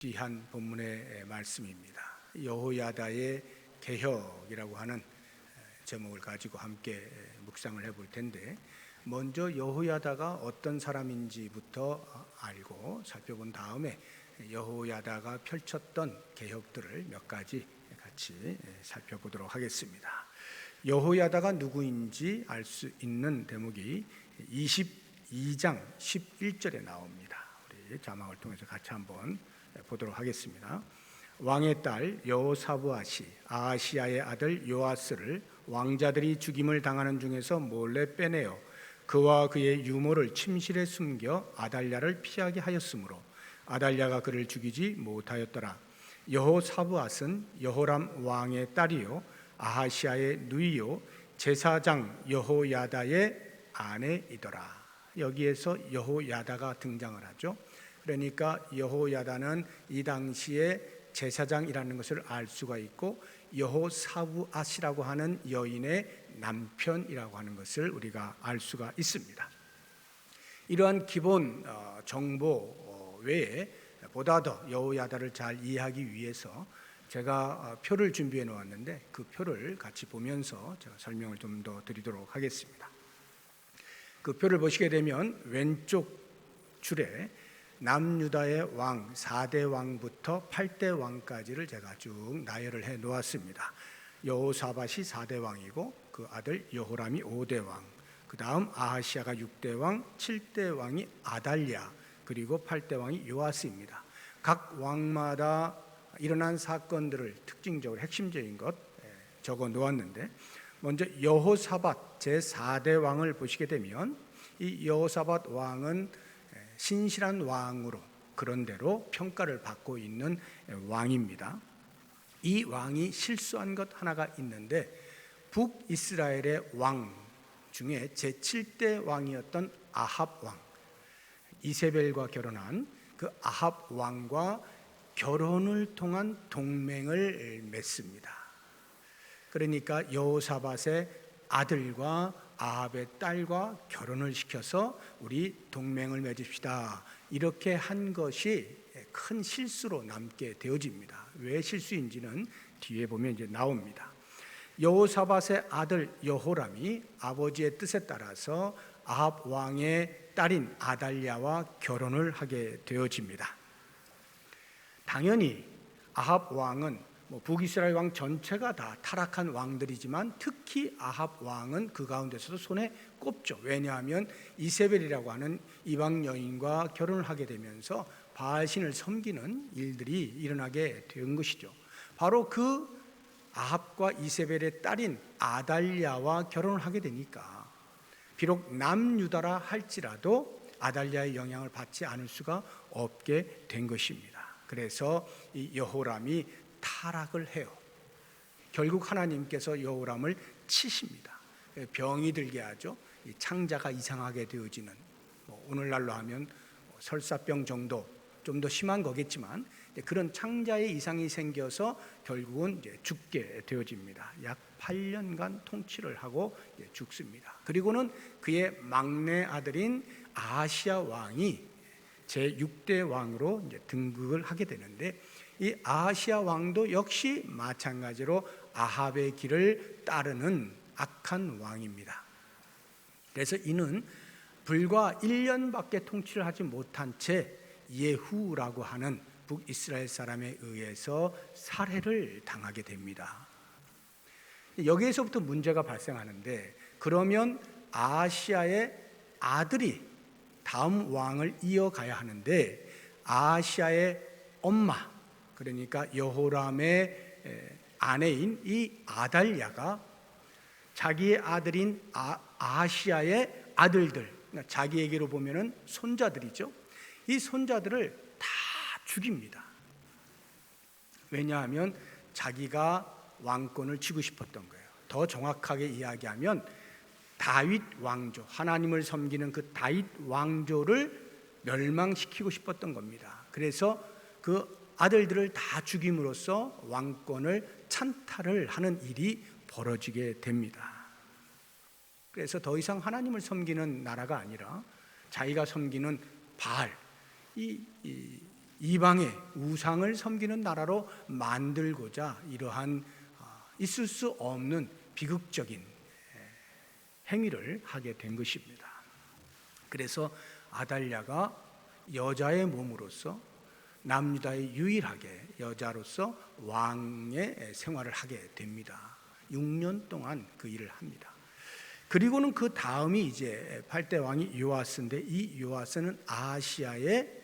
귀한 본문의 말씀입니다. 여호야다의 개혁이라고 하는 제목을 가지고 함께 묵상을 해볼 텐데, 먼저 여호야다가 어떤 사람인지부터 알고 살펴본 다음에 여호야다가 펼쳤던 개혁들을 몇 가지 같이 살펴보도록 하겠습니다. 여호야다가 누구인지 알 수 있는 대목이 22장 11절에 나옵니다. 우리 자막을 통해서 같이 한번 보도록 하겠습니다. 왕의 딸 여호사부앗이 아하시야의 아들 요아스를 왕자들이 죽임을 당하는 중에서 몰래 빼내어 그와 그의 유모를 침실에 숨겨 아달랴를 피하게 하였으므로 아달랴가 그를 죽이지 못하였더라. 여호사부앗은 여호람 왕의 딸이요 아하시야의 누이요 제사장 여호야다의 아내이더라. 여기에서 여호야다가 등장을 하죠. 그러니까 여호야다는 이 당시에 제사장이라는 것을 알 수가 있고, 여호사부앗이라고 하는 여인의 남편이라고 하는 것을 우리가 알 수가 있습니다. 이러한 기본 정보 외에 보다 더 여호야다를 잘 이해하기 위해서 제가 표를 준비해 놓았는데, 그 표를 같이 보면서 제가 설명을 좀 더 드리도록 하겠습니다. 그 표를 보시게 되면 왼쪽 줄에 남유다의 왕 4대 왕부터 8대 왕까지를 제가 쭉 나열을 해 놓았습니다. 여호사밧이 4대 왕이고 그 아들 여호람이 5대 왕, 그 다음 아하시야가 6대 왕, 7대 왕이 아달랴, 그리고 8대 왕이 요아스입니다. 각 왕마다 일어난 사건들을 특징적으로 핵심적인 것 적어 놓았는데, 먼저 여호사밧 제4대 왕을 보시게 되면 이 여호사밧 왕은 신실한 왕으로 그런대로 평가를 받고 있는 왕입니다. 이 왕이 실수한 것 하나가 있는데, 북이스라엘의 왕 중에 제7대 왕이었던 아합 왕, 이세벨과 결혼한 그 아합 왕과 결혼을 통한 동맹을 맺습니다. 그러니까 여호사밧의 아들과 아합의 딸과 결혼을 시켜서 우리 동맹을 맺읍시다, 이렇게 한 것이 큰 실수로 남게 되어집니다. 왜 실수인지는 뒤에 보면 이제 나옵니다. 여호사밧의 아들 여호람이 아버지의 뜻에 따라서 아합 왕의 딸인 아달랴와 결혼을 하게 되어집니다. 당연히 아합 왕은 북이스라엘 왕 전체가 다 타락한 왕들이지만 특히 아합 왕은 그 가운데서도 손에 꼽죠. 왜냐하면 이세벨이라고 하는 이방 여인과 결혼을 하게 되면서 바알신을 섬기는 일들이 일어나게 된 것이죠. 바로 그 아합과 이세벨의 딸인 아달랴와 결혼을 하게 되니까 비록 남유다라 할지라도 아달랴의 영향을 받지 않을 수가 없게 된 것입니다. 그래서 이 여호람이 타락을 해요. 결국 하나님께서 여호람을 치십니다. 병이 들게 하죠. 창자가 이상하게 되어지는, 오늘날로 하면 설사병 정도, 좀 더 심한 거겠지만 그런 창자의 이상이 생겨서 결국은 이제 죽게 되어집니다. 약 8년간 통치를 하고 죽습니다. 그리고는 그의 막내 아들인 아하시야 왕이 제6대 왕으로 이제 등극을 하게 되는데, 이 아하시야 왕도 역시 마찬가지로 아합의 길을 따르는 악한 왕입니다. 그래서 이는 불과 1년밖에 통치를 하지 못한 채 예후라고 하는 북이스라엘 사람에 의해서 살해를 당하게 됩니다. 여기에서부터 문제가 발생하는데, 그러면 아하시야의 아들이 다음 왕을 이어가야 하는데, 아하시야의 엄마, 그러니까 여호람의 아내인 이 아달랴가 자기의 아들인 아하시야의 아들들, 그러니까 자기에게로 보면은 손자들이죠. 이 손자들을 다 죽입니다. 왜냐하면 자기가 왕권을 쥐고 싶었던 거예요. 더 정확하게 이야기하면 다윗 왕조, 하나님을 섬기는 그 다윗 왕조를 멸망시키고 싶었던 겁니다. 그래서 그 아들들을 다 죽임으로써 왕권을 찬탈을 하는 일이 벌어지게 됩니다. 그래서 더 이상 하나님을 섬기는 나라가 아니라 자기가 섬기는 바알, 이 이방의 우상을 섬기는 나라로 만들고자 이러한 있을 수 없는 비극적인 행위를 하게 된 것입니다. 그래서 아달랴가 여자의 몸으로서 남유다의 유일하게 여자로서 왕의 생활을 하게 됩니다. 6년 동안 그 일을 합니다. 그리고는 그 다음이 이제 8대 왕이 요아스인데, 이 요아스는 아하시아의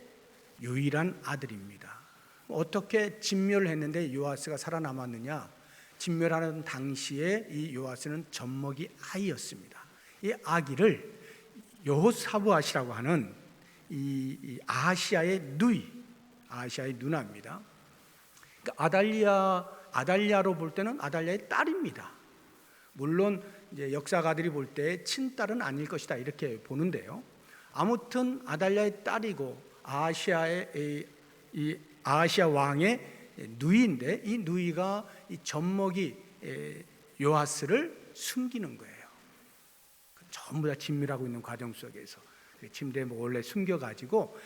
유일한 아들입니다. 어떻게 진멸을 했는데 요아스가 살아남았느냐? 진멸하는 당시에 이 요아스는 젖먹이 아이였습니다. 이 아기를 여호사부앗이라고 하는 이 아하시아의 누나입니다. 그러니까 아달랴로 볼 때는 아달랴의 딸입니다. 물론 이제 역사가들이 볼 때 친딸은 아닐 것이다 이렇게 보는데요. 아무튼 아달랴의 딸이고 아하시아 왕의 누이인데, 이 누이가 이 젖먹이 요아스를 숨기는 거예요. 전부 다 진멸하고 있는 과정 속에서 침대에 몰래 숨겨가지고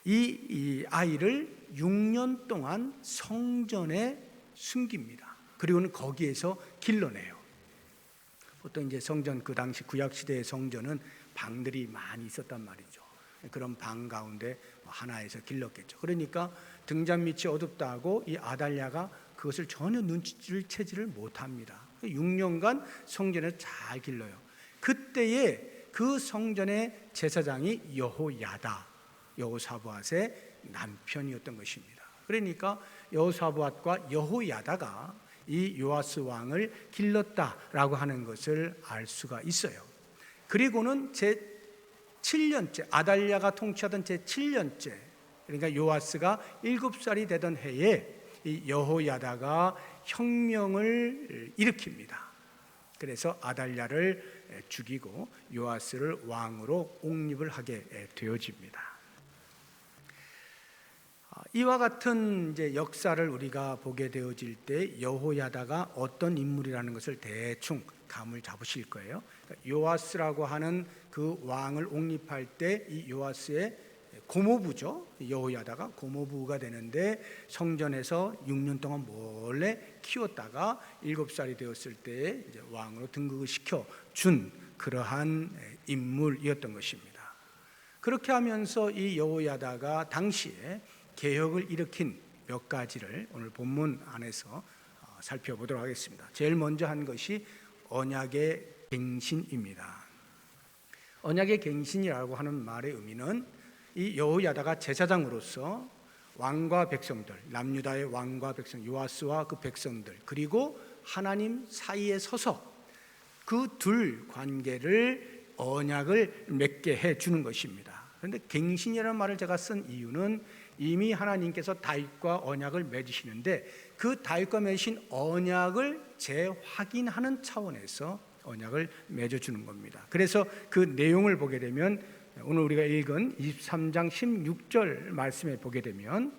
이 아이를 6년 동안 성전에 숨깁니다. 그리고는 거기에서 길러내요. 보통 이제 성전, 그 당시 구약 시대의 성전은 방들이 많이 있었단 말이죠. 그런 방 가운데 하나에서 길렀겠죠. 그러니까 등잔 밑이 어둡다고 이 아달랴가 그것을 전혀 눈치를 채지를 못합니다. 6년간 성전에 잘 길러요. 그때에 그 성전의 제사장이 여호사부앗의 남편이었던 것입니다. 그러니까 여호사부앗과 여호야다가 이 요아스 왕을 길렀다라고 하는 것을 알 수가 있어요. 그리고는 제7년째, 아달랴가 통치하던 제7년째, 그러니까 요아스가 7살이 되던 해에 이 여호야다가 혁명을 일으킵니다. 그래서 아달랴를 죽이고 요아스를 왕으로 옹립을 하게 되어집니다. 이와 같은 이제 역사를 우리가 보게 되어질 때 여호야다가 어떤 인물이라는 것을 대충 감을 잡으실 거예요. 그러니까 요아스라고 하는 그 왕을 옹립할 때 이 요아스의 고모부죠. 여호야다가 고모부가 되는데 성전에서 6년 동안 몰래 키웠다가 7살이 되었을 때 이제 왕으로 등극을 시켜 준 그러한 인물이었던 것입니다. 그렇게 하면서 이 여호야다가 당시에 개혁을 일으킨 몇 가지를 오늘 본문 안에서 살펴보도록 하겠습니다. 제일 먼저 한 것이 언약의 갱신입니다. 언약의 갱신이라고 하는 말의 의미는 이 여호야다가 제사장으로서 왕과 백성들, 남유다의 왕과 백성, 요아스와 그 백성들, 그리고 하나님 사이에 서서 그 둘 관계를 언약을 맺게 해주는 것입니다. 그런데 갱신이라는 말을 제가 쓴 이유는 이미 하나님께서 다윗과 언약을 맺으시는데 그 다윗과 맺으신 언약을 재확인하는 차원에서 언약을 맺어주는 겁니다. 그래서 그 내용을 보게 되면 오늘 우리가 읽은 23장 16절 말씀에 보게 되면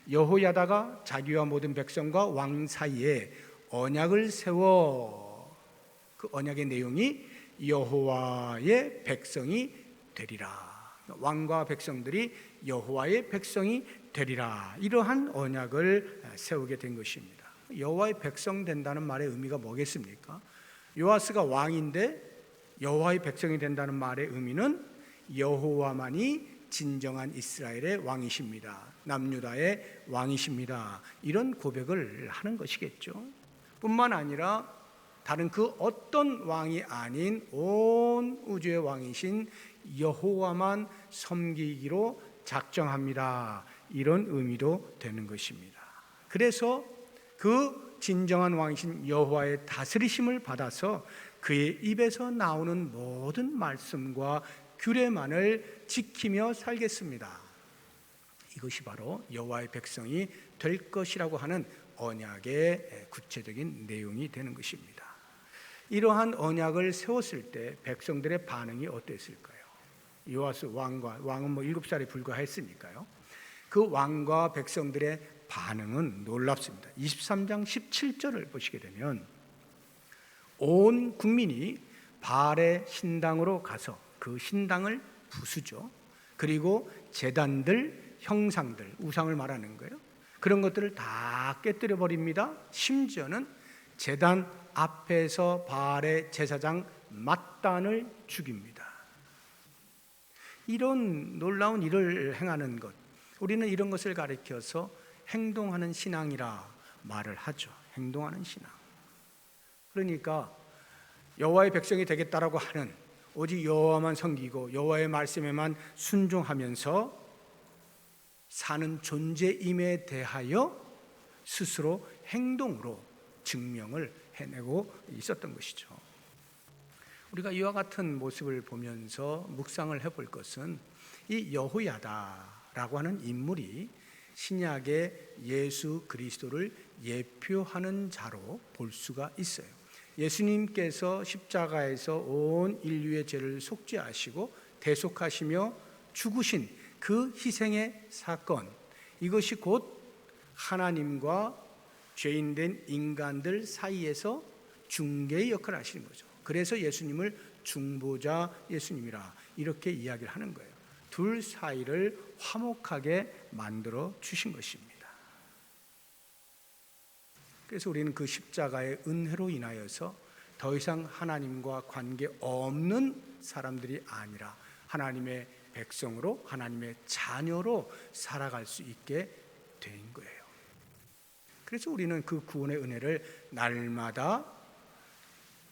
여호야다가 자기와 모든 백성과 왕 사이에 언약을 세워, 그 언약의 내용이 여호와의 백성이 되리라. 왕과 백성들이 여호와의 백성이 되리라. 이러한 언약을 세우게 된 것입니다. 여호와의 백성 된다는 말의 의미가 뭐겠습니까? 요아스가 왕인데 여호와의 백성이 된다는 말의 의미는 여호와만이 진정한 이스라엘의 왕이십니다. 남유다의 왕이십니다. 이런 고백을 하는 것이겠죠. 뿐만 아니라 다른 그 어떤 왕이 아닌 온 우주의 왕이신 여호와만 섬기기로 작정합니다. 이런 의미도 되는 것입니다. 그래서 그 진정한 왕이신 여호와의 다스리심을 받아서 그의 입에서 나오는 모든 말씀과 규례만을 지키며 살겠습니다. 이것이 바로 여호와의 백성이 될 것이라고 하는 언약의 구체적인 내용이 되는 것입니다. 이러한 언약을 세웠을 때 백성들의 반응이 어땠을까요? 요아스 왕은 7살에 불과했으니까요. 그 왕과 백성들의 반응은 놀랍습니다. 23장 17절을 보시게 되면 온 국민이 바알의 신당으로 가서 그 신당을 부수죠. 그리고 제단들, 형상들, 우상을 말하는 거예요. 그런 것들을 다 깨뜨려 버립니다. 심지어는 제단 앞에서 바알의 제사장 맏단을 죽입니다. 이런 놀라운 일을 행하는 것, 우리는 이런 것을 가리켜서 행동하는 신앙이라 말을 하죠. 행동하는 신앙. 그러니까 여호와의 백성이 되겠다라고 하는, 오직 여호와만 섬기고 여호와의 말씀에만 순종하면서 사는 존재임에 대하여 스스로 행동으로 증명을 해내고 있었던 것이죠. 우리가 이와 같은 모습을 보면서 묵상을 해볼 것은 이 여호야다라고 하는 인물이 신약의 예수 그리스도를 예표하는 자로 볼 수가 있어요. 예수님께서 십자가에서 온 인류의 죄를 속죄하시고 대속하시며 죽으신 그 희생의 사건, 이것이 곧 하나님과 죄인된 인간들 사이에서 중개의 역할을 하시는 거죠. 그래서 예수님을 중보자 예수님이라 이렇게 이야기를 하는 거예요. 둘 사이를 화목하게 만들어 주신 것입니다. 그래서 우리는 그 십자가의 은혜로 인하여서 더 이상 하나님과 관계 없는 사람들이 아니라 하나님의 백성으로, 하나님의 자녀로 살아갈 수 있게 된 거예요. 그래서 우리는 그 구원의 은혜를 날마다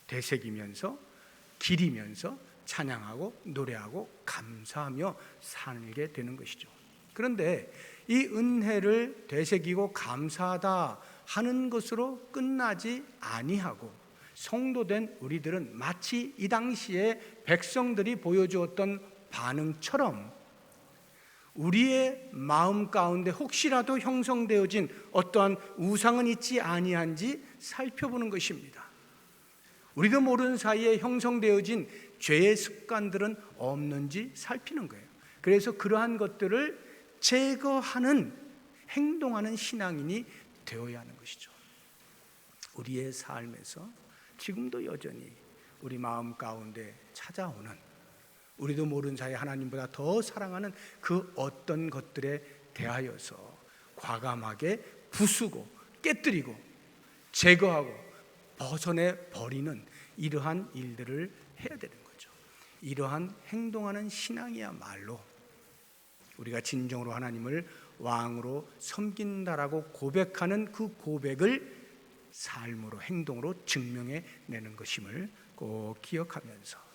되새기면서 기리면서 찬양하고 노래하고 감사하며 살게 되는 것이죠. 그런데 이 은혜를 되새기고 감사하다 하는 것으로 끝나지 아니하고, 성도된 우리들은 마치 이 당시에 백성들이 보여주었던 반응처럼 우리의 마음 가운데 혹시라도 형성되어진 어떠한 우상은 있지 아니한지 살펴보는 것입니다. 우리도 모르는 사이에 형성되어진 죄의 습관들은 없는지 살피는 거예요. 그래서 그러한 것들을 제거하는, 행동하는 신앙인이 되어야 하는 것이죠. 우리의 삶에서 지금도 여전히 우리 마음 가운데 찾아오는, 우리도 모르는 사이에 하나님보다 더 사랑하는 그 어떤 것들에 대하여서 과감하게 부수고 깨뜨리고 제거하고 벗어내 버리는 이러한 일들을 해야 되는 거죠. 이러한 행동하는 신앙이야말로 우리가 진정으로 하나님을 왕으로 섬긴다라고 고백하는 그 고백을 삶으로, 행동으로 증명해 내는 것임을 꼭 기억하면서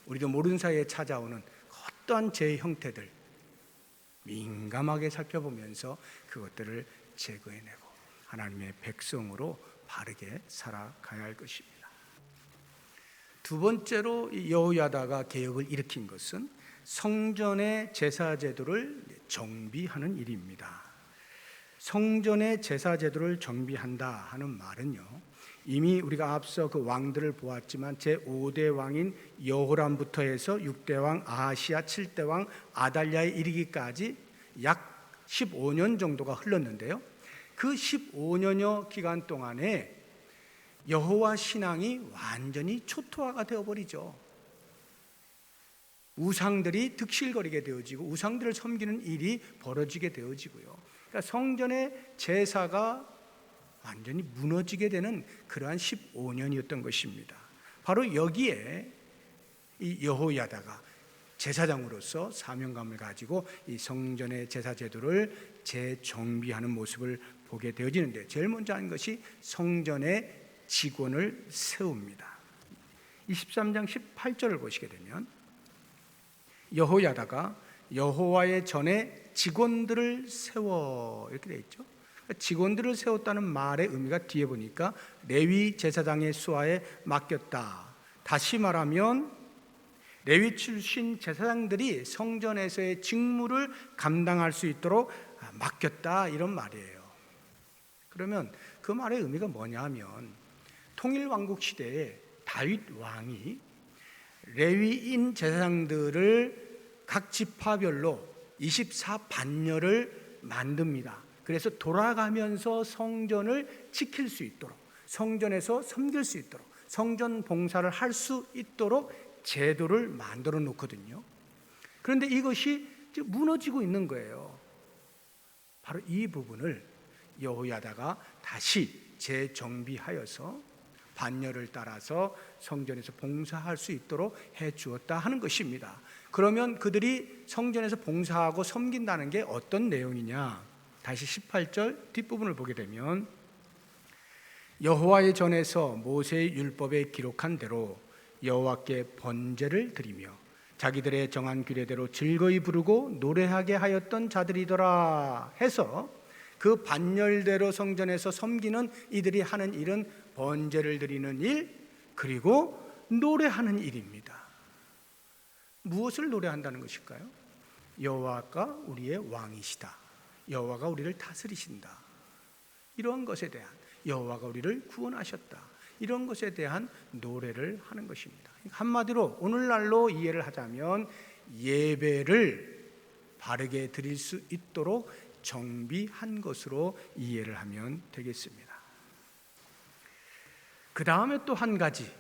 우리도 모르는 사이에 찾아오는 어떠한 죄의 형태들 민감하게 살펴보면서 그것들을 제거해내고 하나님의 백성으로 바르게 살아가야 할 것입니다. 두 번째로 여호야다가 개혁을 일으킨 것은 성전의 제사 제도를 정비하는 일입니다. 성전의 제사 제도를 정비한다 하는 말은요, 이미 우리가 앞서 그 왕들을 보았지만 제5대 왕인 여호람부터 해서 6대 왕 아하시야, 7대 왕 아달랴에 이르기까지 약 15년 정도가 흘렀는데요, 그 15년여 기간 동안에 여호와 신앙이 완전히 초토화가 되어버리죠. 우상들이 득실거리게 되어지고 우상들을 섬기는 일이 벌어지게 되어지고요, 그러니까 성전의 제사가 완전히 무너지게 되는 그러한 15년이었던 것입니다. 바로 여기에 이 여호야다가 제사장으로서 사명감을 가지고 이 성전의 제사 제도를 재정비하는 모습을 보게 되어지는데, 제일 먼저 하는 것이 성전의 직원을 세웁니다. 23장 18절을 보시게 되면 여호야다가 여호와의 전에 직원들을 세워, 이렇게 되어 있죠. 직원들을 세웠다는 말의 의미가 뒤에 보니까 레위 제사장의 수하에 맡겼다. 다시 말하면 레위 출신 제사장들이 성전에서의 직무를 감당할 수 있도록 맡겼다, 이런 말이에요. 그러면 그 말의 의미가 뭐냐 하면, 통일왕국 시대에 다윗 왕이 레위인 제사장들을 각 지파별로 24반열을 만듭니다. 그래서 돌아가면서 성전을 지킬 수 있도록, 성전에서 섬길 수 있도록, 성전 봉사를 할 수 있도록 제도를 만들어 놓거든요. 그런데 이것이 지금 무너지고 있는 거예요. 바로 이 부분을 여호야다가 다시 재정비하여서 반열을 따라서 성전에서 봉사할 수 있도록 해 주었다 하는 것입니다. 그러면 그들이 성전에서 봉사하고 섬긴다는 게 어떤 내용이냐? 다시 18절 뒷부분을 보게 되면 여호와의 전에서 모세의 율법에 기록한 대로 여호와께 번제를 드리며 자기들의 정한 규례대로 즐거이 부르고 노래하게 하였던 자들이더라 해서 그 반열대로 성전에서 섬기는 이들이 하는 일은 번제를 드리는 일, 그리고 노래하는 일입니다. 무엇을 노래한다는 것일까요? 여호와가 우리의 왕이시다, 여호와가 우리를 다스리신다, 이러한 것에 대한, 여호와가 우리를 구원하셨다, 이런 것에 대한 노래를 하는 것입니다. 한마디로 오늘날로 이해를 하자면 예배를 바르게 드릴 수 있도록 정비한 것으로 이해를 하면 되겠습니다. 그 다음에 또 한 가지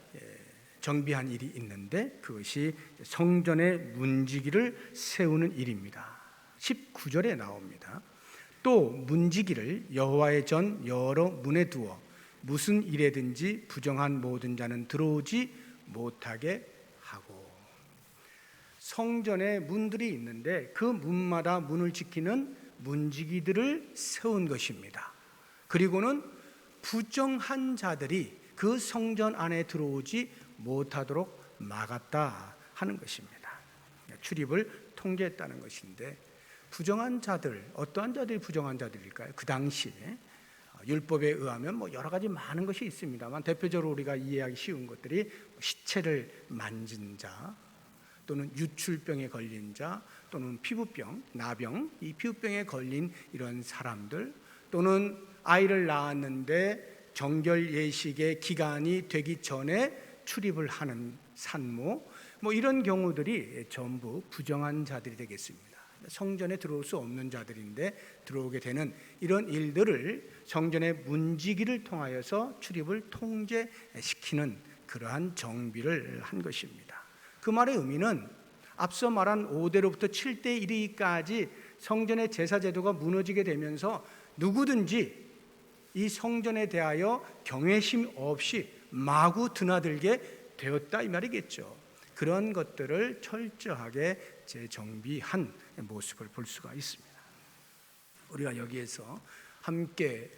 정비한 일이 있는데 그것이 성전의 문지기를 세우는 일입니다. 19절에 나옵니다. 또 문지기를 여호와의 전 여러 문에 두어 무슨 일에든지 부정한 모든 자는 들어오지 못하게 하고, 성전에 문들이 있는데 그 문마다 문을 지키는 문지기들을 세운 것입니다. 그리고는 부정한 자들이 그 성전 안에 들어오지 못하도록 막았다 하는 것입니다. 출입을 통제했다는 것인데, 부정한 자들, 어떠한 자들이 부정한 자들일까요? 그 당시에 율법에 의하면 여러 가지 많은 것이 있습니다만 대표적으로 우리가 이해하기 쉬운 것들이 시체를 만진 자, 또는 유출병에 걸린 자, 또는 피부병, 나병, 이 피부병에 걸린 이런 사람들, 또는 아이를 낳았는데 정결 예식의 기간이 되기 전에 출입을 하는 산모, 이런 경우들이 전부 부정한 자들이 되겠습니다. 성전에 들어올 수 없는 자들인데 들어오게 되는 이런 일들을 성전의 문지기를 통하여서 출입을 통제시키는 그러한 정비를 한 것입니다. 그 말의 의미는 앞서 말한 5대로부터 7대 이르기까지 성전의 제사 제도가 무너지게 되면서 누구든지 이 성전에 대하여 경외심 없이 마구 드나들게 되었다 이 말이겠죠. 그런 것들을 철저하게 재정비한 모습을 볼 수가 있습니다. 우리가 여기에서 함께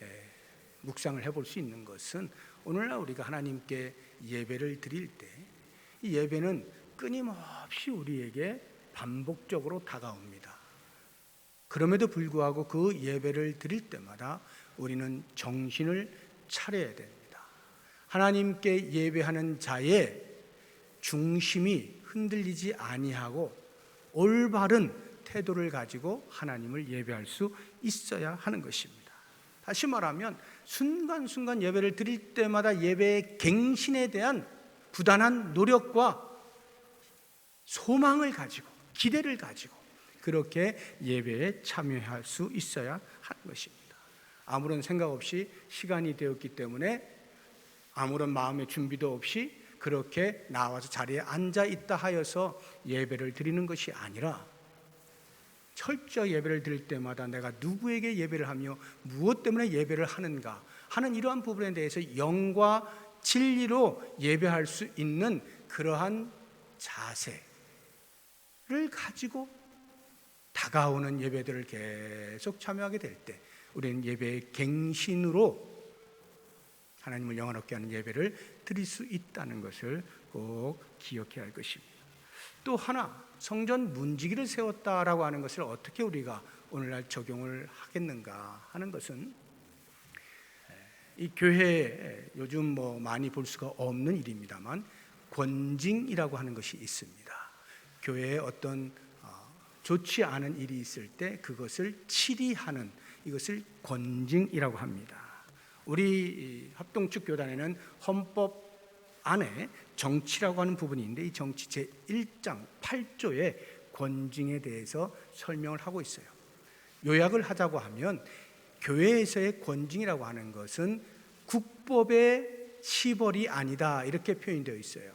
묵상을 해볼 수 있는 것은 오늘날 우리가 하나님께 예배를 드릴 때 이 예배는 끊임없이 우리에게 반복적으로 다가옵니다. 그럼에도 불구하고 그 예배를 드릴 때마다 우리는 정신을 차려야 됩니다. 하나님께 예배하는 자의 중심이 흔들리지 아니하고 올바른 태도를 가지고 하나님을 예배할 수 있어야 하는 것입니다. 다시 말하면 순간순간 예배를 드릴 때마다 예배의 갱신에 대한 부단한 노력과 소망을 가지고, 기대를 가지고 그렇게 예배에 참여할 수 있어야 하는 것입니다. 아무런 생각 없이 시간이 되었기 때문에 아무런 마음의 준비도 없이 그렇게 나와서 자리에 앉아 있다 하여서 예배를 드리는 것이 아니라 철저히 예배를 드릴 때마다 내가 누구에게 예배를 하며 무엇 때문에 예배를 하는가 하는 이러한 부분에 대해서 영과 진리로 예배할 수 있는 그러한 자세를 가지고 다가오는 예배들을 계속 참여하게 될 때 우리는 예배의 갱신으로 하나님을 영화롭게 하는 예배를 드릴 수 있다는 것을 꼭 기억해야 할 것입니다. 또 하나, 성전 문지기를 세웠다라고 하는 것을 어떻게 우리가 오늘날 적용을 하겠는가 하는 것은 이 교회에 요즘 많이 볼 수가 없는 일입니다만 권징이라고 하는 것이 있습니다. 교회에 어떤 좋지 않은 일이 있을 때 그것을 치리하는, 이것을 권징이라고 합니다. 우리 합동측 교단에는 헌법 안에 정치라고 하는 부분이 있는데 이 정치 제1장 8조에 권징에 대해서 설명을 하고 있어요. 요약을 하자고 하면 교회에서의 권징이라고 하는 것은 국법의 시벌이 아니다 이렇게 표현되어 있어요.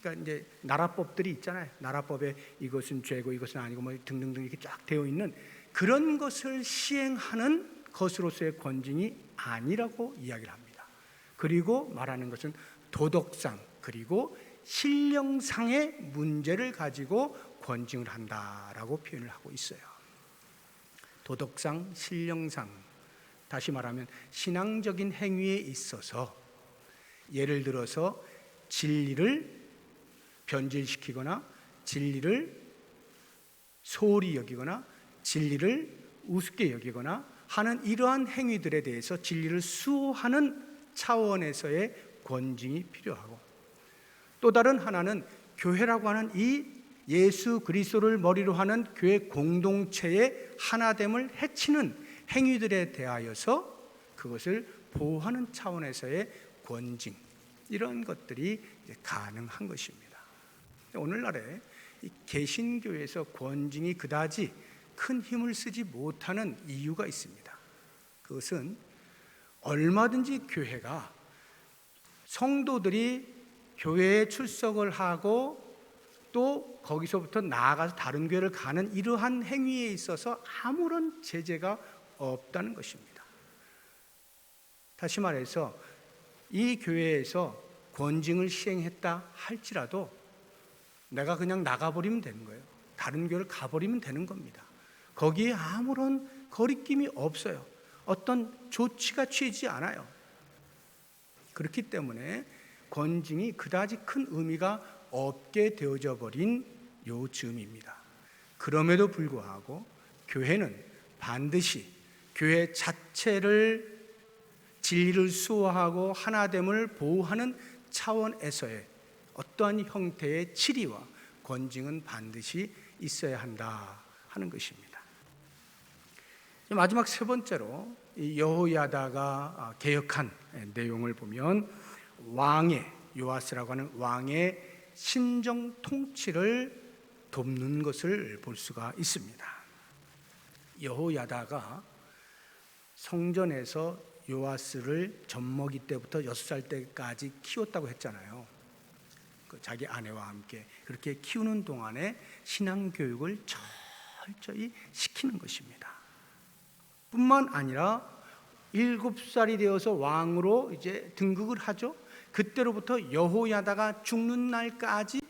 그러니까 이제 나라법들이 있잖아요. 나라법에 이것은 죄고 이것은 아니고 뭐 등등등 이렇게 쫙 되어 있는 그런 것을 시행하는 것으로서의 권징이 아니라고 이야기를 합니다. 그리고 말하는 것은 도덕상 그리고 신령상의 문제를 가지고 권징을 한다라고 표현을 하고 있어요. 도덕상, 신령상, 다시 말하면 신앙적인 행위에 있어서 예를 들어서 진리를 변질시키거나 진리를 소홀히 여기거나 진리를 우습게 여기거나 하는 이러한 행위들에 대해서 진리를 수호하는 차원에서의 권징이 필요하고, 또 다른 하나는 교회라고 하는 이 예수 그리스도를 머리로 하는 교회 공동체의 하나됨을 해치는 행위들에 대하여서 그것을 보호하는 차원에서의 권징, 이런 것들이 가능한 것입니다. 오늘날에 개신교에서 권징이 그다지 큰 힘을 쓰지 못하는 이유가 있습니다. 그것은 얼마든지 교회가 성도들이 교회에 출석을 하고 또 거기서부터 나아가서 다른 교회를 가는 이러한 행위에 있어서 아무런 제재가 없다는 것입니다. 다시 말해서 이 교회에서 권징을 시행했다 할지라도 내가 그냥 나가버리면 되는 거예요. 다른 교회를 가버리면 되는 겁니다. 거기에 아무런 거리낌이 없어요. 어떤 조치가 취하지 않아요. 그렇기 때문에 권징이 그다지 큰 의미가 없게 되어져 버린 요즘입니다. 그럼에도 불구하고 교회는 반드시 교회 자체를 진리를 수호하고 하나됨을 보호하는 차원에서의 어떠한 형태의 치리와 권징은 반드시 있어야 한다 하는 것입니다. 마지막 세 번째로 여호야다가 개혁한 내용을 보면 왕의 요아스라고 하는 왕의 신정 통치를 돕는 것을 볼 수가 있습니다. 여호야다가 성전에서 요아스를 젖먹이 때부터 6살 때까지 키웠다고 했잖아요. 자기 아내와 함께 그렇게 키우는 동안에 신앙교육을 철저히 시키는 것입니다. 뿐만 아니라 7살이 되어서 왕으로 이제 등극을 하죠. 그때로부터 여호야다가 죽는 날까지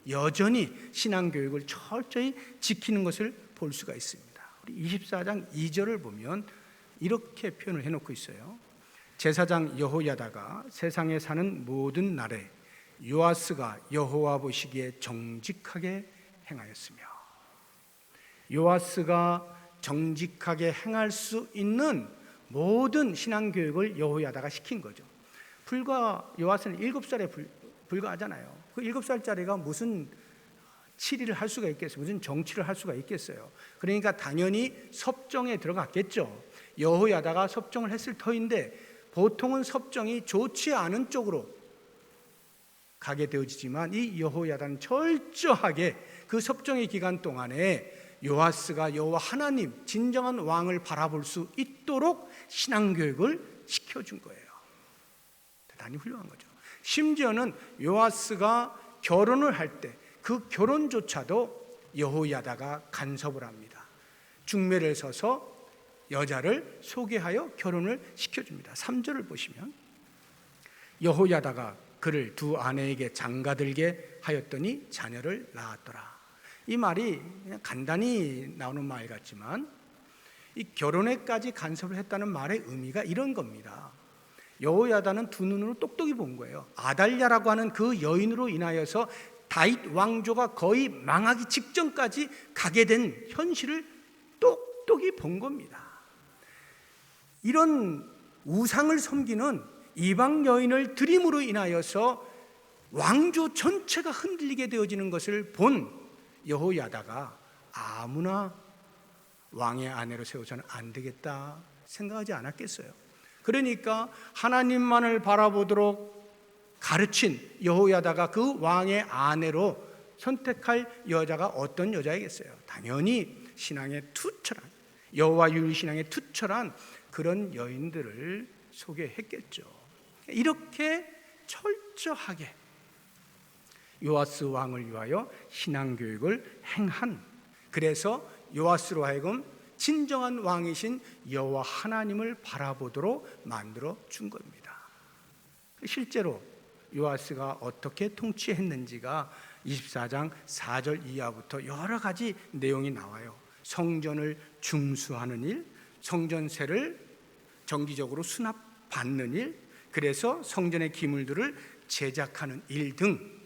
여전히 신앙교육을 철저히 지키는 것을 볼 수가 있습니다. 우리 24장 2절을 보면 이렇게 표현을 해놓고 있어요. 제사장 여호야다가 세상에 사는 모든 날에 요아스가 여호와 보시기에 정직하게 행하였으며, 요아스가 정직하게 행할 수 있는 모든 신앙교육을 여호야다가 시킨 거죠. 불과 요아스는 7살에 불과하잖아요. 그 7살짜리가 무슨 치리를 할 수가 있겠어요? 무슨 정치를 할 수가 있겠어요? 그러니까 당연히 섭정에 들어갔겠죠. 여호야다가 섭정을 했을 터인데 보통은 섭정이 좋지 않은 쪽으로 가게 되어지지만 이 여호야다는 철저하게 그 섭정의 기간 동안에 요아스가 여호와 하나님 진정한 왕을 바라볼 수 있도록 신앙교육을 시켜준 거예요. 대단히 훌륭한 거죠. 심지어는 요아스가 결혼을 할 때 그 결혼조차도 여호야다가 간섭을 합니다. 중매를 서서 여자를 소개하여 결혼을 시켜줍니다. 3절을 보시면 여호야다가 그를 두 아내에게 장가들게 하였더니 자녀를 낳았더라. 이 말이 그냥 간단히 나오는 말 같지만 이 결혼에까지 간섭을 했다는 말의 의미가 이런 겁니다. 여호야다는 두 눈으로 똑똑히 본 거예요. 아달랴라고 하는 그 여인으로 인하여서 다윗 왕조가 거의 망하기 직전까지 가게 된 현실을 똑똑히 본 겁니다. 이런 우상을 섬기는 이방 여인을 들임으로 인하여서 왕조 전체가 흔들리게 되어지는 것을 본 여호야다가 아무나 왕의 아내로 세워서는 안 되겠다 생각하지 않았겠어요. 그러니까 하나님만을 바라보도록 가르친 여호야다가 그 왕의 아내로 선택할 여자가 어떤 여자이겠어요? 당연히 신앙에 투철한, 여호와 유일 신앙에 투철한 그런 여인들을 소개했겠죠. 이렇게 철저하게 요아스 왕을 위하여 신앙 교육을 행한, 그래서 요아스로 하여금 진정한 왕이신 여호와 하나님을 바라보도록 만들어 준 겁니다. 실제로 요아스가 어떻게 통치했는지가 24장 4절 이하부터 여러 가지 내용이 나와요. 성전을 중수하는 일, 성전세를 정기적으로 수납받는 일, 그래서 성전의 기물들을 제작하는 일 등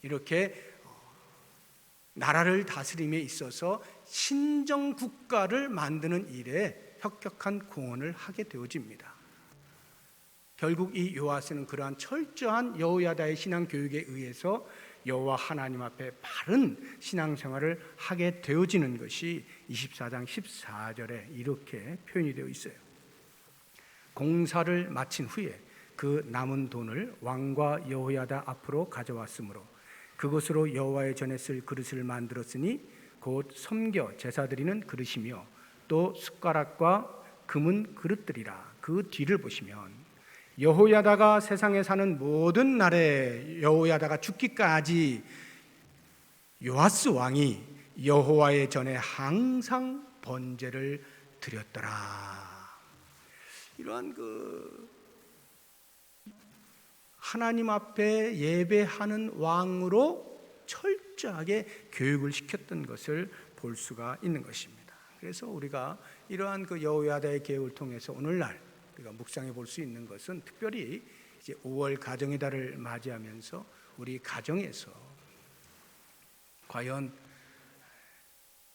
이렇게 나라를 다스림에 있어서 신정 국가를 만드는 일에 혁혁한 공헌을 하게 되어집니다. 결국 이 요아스는 그러한 철저한 여호야다의 신앙 교육에 의해서 여호와 하나님 앞에 바른 신앙생활을 하게 되어지는 것이 24장 14절에 이렇게 표현이 되어 있어요. 공사를 마친 후에 그 남은 돈을 왕과 여호야다 앞으로 가져왔으므로 그것으로 여호와의 전에 쓸 그릇을 만들었으니 곧 섬겨 제사 드리는 그릇이며 또 숟가락과 금은 그릇들이라. 그 뒤를 보시면 여호야다가 세상에 사는 모든 날에 여호야다가 죽기까지 요아스 왕이 여호와의 전에 항상 번제를 드렸더라. 이러한 하나님 앞에 예배하는 왕으로 철저하게 교육을 시켰던 것을 볼 수가 있는 것입니다. 그래서 우리가 이러한 여호야다의 계획을 통해서 오늘날 우리가 묵상해 볼 수 있는 것은 특별히 이제 5월 가정의 달을 맞이하면서 우리 가정에서 과연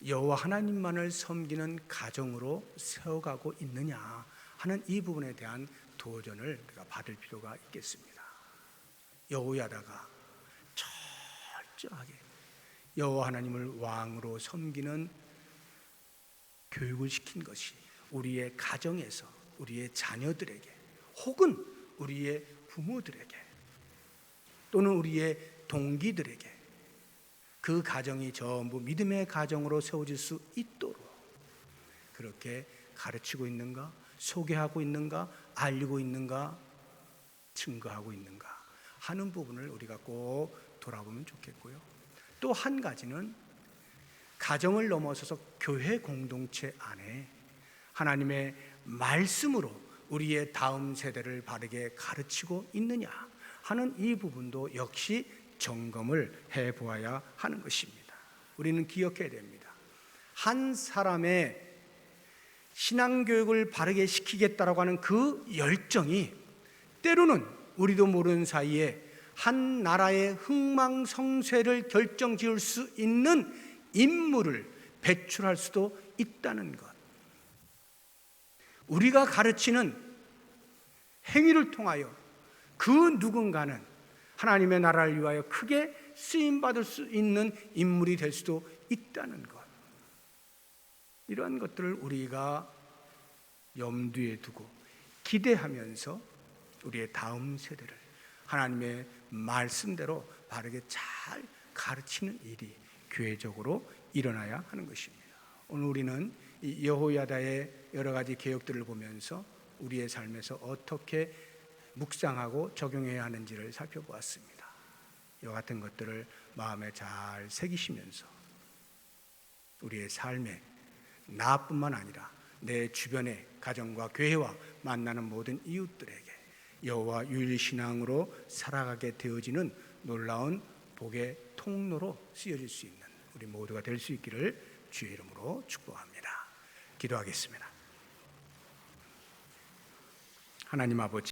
여호와 하나님만을 섬기는 가정으로 세워가고 있느냐 하는 이 부분에 대한 도전을 우리가 받을 필요가 있겠습니다. 여호야다가 철저하게 여호와 하나님을 왕으로 섬기는 교육을 시킨 것이 우리의 가정에서 우리의 자녀들에게 혹은 우리의 부모들에게 또는 우리의 동기들에게 그 가정이 전부 믿음의 가정으로 세워질 수 있도록 그렇게 가르치고 있는가, 소개하고 있는가, 알리고 있는가, 증거하고 있는가 하는 부분을 우리가 꼭 돌아보면 좋겠고요. 또 한 가지는 가정을 넘어서서 교회 공동체 안에 하나님의 말씀으로 우리의 다음 세대를 바르게 가르치고 있느냐 하는 이 부분도 역시 점검을 해보아야 하는 것입니다. 우리는 기억해야 됩니다. 한 사람의 신앙교육을 바르게 시키겠다라고 하는 그 열정이 때로는 우리도 모르는 사이에 한 나라의 흥망성쇠를 결정지을 수 있는 인물을 배출할 수도 있다는 것. 우리가 가르치는 행위를 통하여 그 누군가는 하나님의 나라를 위하여 크게 쓰임받을 수 있는 인물이 될 수도 있다는 것. 이러한 것들을 우리가 염두에 두고 기대하면서 우리의 다음 세대를 하나님의 말씀대로 바르게 잘 가르치는 일이 교회적으로 일어나야 하는 것입니다. 오늘 우리는 이 여호야다의 여러 가지 개혁들을 보면서 우리의 삶에서 어떻게 묵상하고 적용해야 하는지를 살펴보았습니다. 이와 같은 것들을 마음에 잘 새기시면서 우리의 삶에 나뿐만 아니라 내 주변의 가정과 교회와 만나는 모든 이웃들에게 여호와 유일신앙으로 살아가게 되어지는 놀라운 복의 통로로 쓰여질 수 있는 우리 모두가 될 수 있기를 주의 이름으로 축복합니다. 기도하겠습니다. 하나님 아버지,